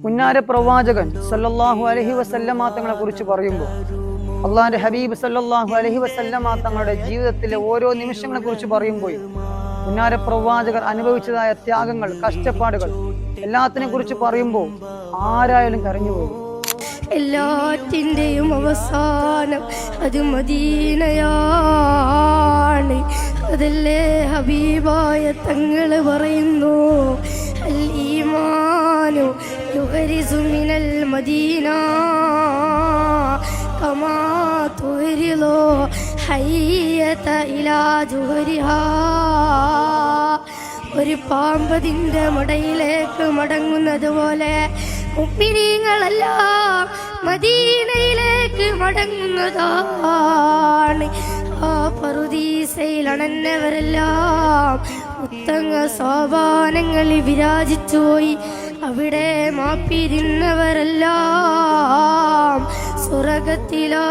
പുന്നാര പ്രവാചകൻ സല്ലല്ലാഹു അലൈഹി വസല്ലമ തങ്ങളെ കുറിച്ച് പറയുമ്പോൾ, അള്ളാഹിന്റെ ഹബീബ് സല്ലല്ലാഹു അലൈഹി വസല്ലമ തങ്ങളുടെ ജീവിതത്തിലെ ഓരോ നിമിഷങ്ങളെ കുറിച്ച് പറയുമ്പോൾ, പുന്നാര പ്രവാചകർ അനുഭവിച്ചതായ ത്യാഗങ്ങൾ, കഷ്ടപ്പാടുകൾ എല്ലാത്തിനെ കുറിച്ച് പറയുമ്പോൾ ആരായാലും കരഞ്ഞു പോകും. എല്ലാറ്റിൻ്റെയും അവസാനം അത് മദീനയാണ്. അതല്ലേ ഹബീബായ തങ്ങള് പറയുന്നു, അൽ ഈമാനു യുഹരിസു മിനൽ മദീന കമാ തുഹരിലു ഹയ്യത ഇലാ ജുഹരിഹാ. ഒരു പാമ്പതിൻ്റെ മടയിലേക്ക് മടങ്ങുന്നത് പോലെ മുഅ്മിനീങ്ങളെല്ലാം മദീനയിലേക്ക് മടങ്ങുന്നതാണ്. ആ പറുദീസയിൽ അണഞ്ഞവരെല്ലാം ഉത്തങ്ങ സോപാനങ്ങളിൽ വിരാജിച്ചു പോയി. അവിടെ മാപ്പിരുന്നവരെല്ലാം സ്വർഗത്തിലാ.